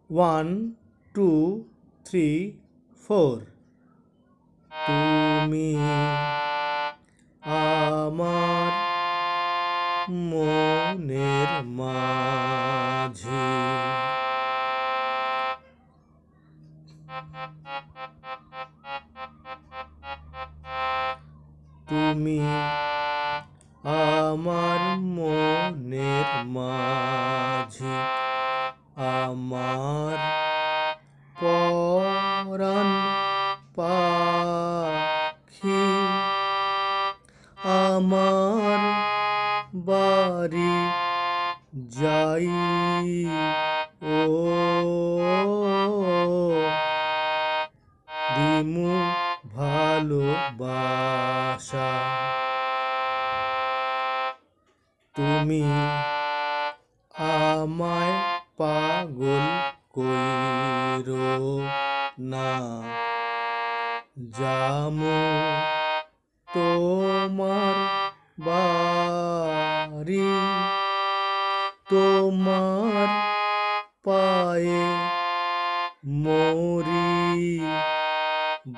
One two three four. তুমি আমার মনের মাঝি। তুমি আমার মনের মাঝি, আমার পরাণ পাখি, আমার বাড়ি যাই ও দিমু ভালোবাসা। তুমি আমায় পাগল কইরো না, যামু তোমার বাড়ি, তোমার পায়ে মরি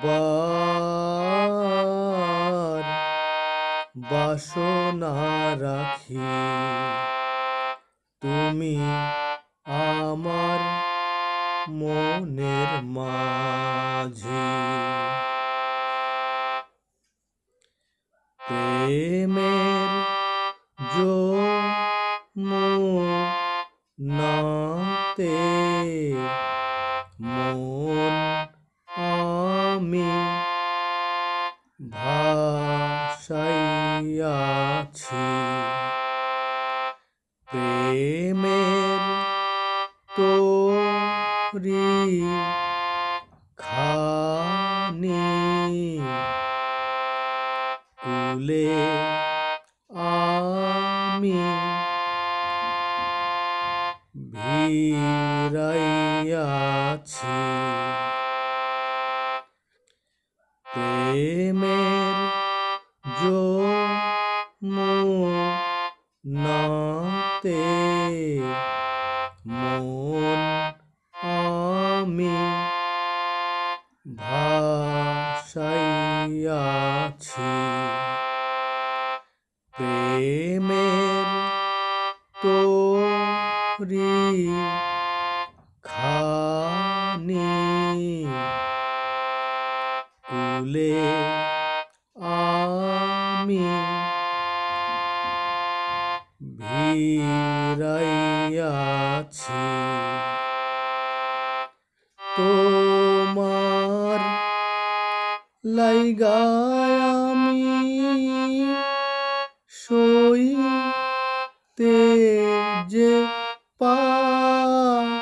বার বাসনা রাখি। তুমি আমার মনের মাঝি। প্রেমের যমুনাতে মন আমি ভাসাইয়াছি। প্রেমের তরি খানি কুলে আমি ভিড়াইয়াছি। প্রেমের যমুনাতে মন আমি ভাসাইয়াছি। প্রেমের তরি খানি কুলে আমি ভিড়াইয়াছি। তোমার লাইগায় আমি সইতে যে পারি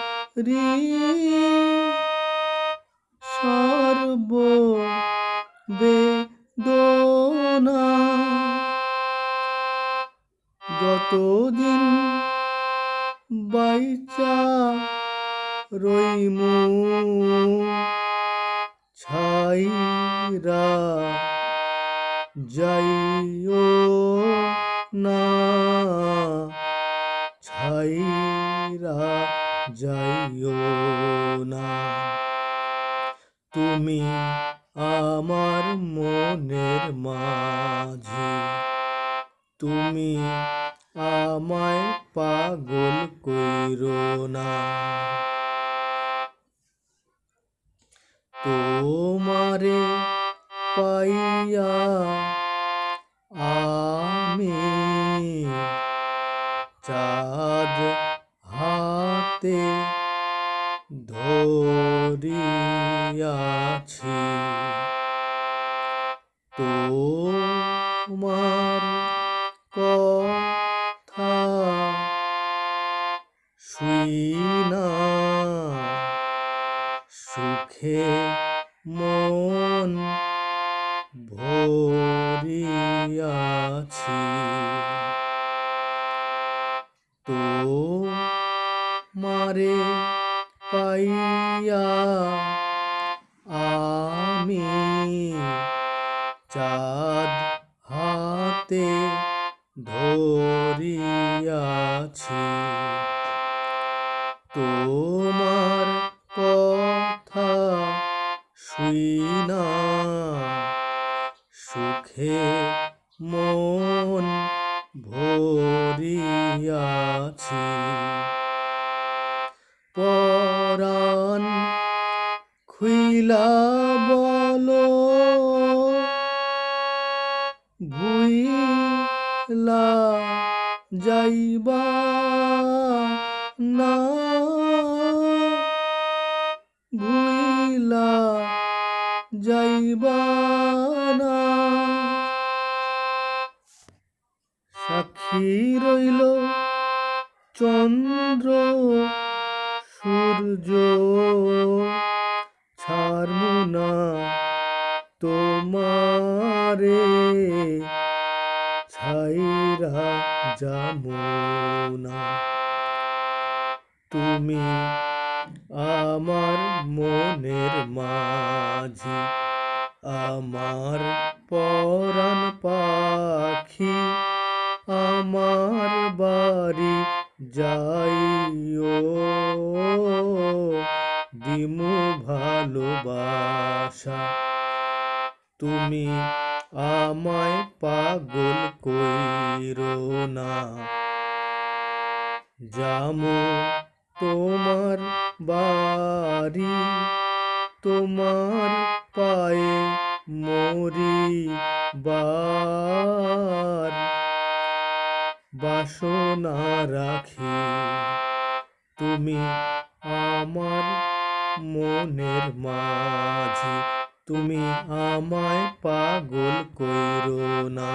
সর্ববেদনা, যতদিন বাইচা রইমু ছাইরা যাইও না, ছাইরা যাইও না। তুমি আমার মনের মাঝি, তুমি আমায় পাগল কইরো না। তোমারে পাইয়া আমি চাঁদ হাতে ধরিয়াছি। তোমার কথা শুইনা সুখে মন ভরিয়াছি। তোমারে পাইয়া আমি চাঁদ হাতে ধরিয়াছি। তোমার শুই না, সুখে মন ভরিয়াছি। পরাণ খুইলা বলো, ভুইলা যাইবা না, ভুইলা যাইবা না। সাক্ষী রইল চন্দ্র সূর্য, ছাড়মু না তোমারে, ছাইরা যামু না। তুমি আমার মনের মাঝি, আমার পরাণ পাখি, আমার বাড়ি যাইও, দিমু ভালোবাসা। তুমি আমায় পাগল কইরো না, যামু তোমার বাড়ি, তোমার পায়ে মরিবার বাসনা রাখি। তুমি আমার মনের মাঝি, তুমি আমায় পাগল কইরো না।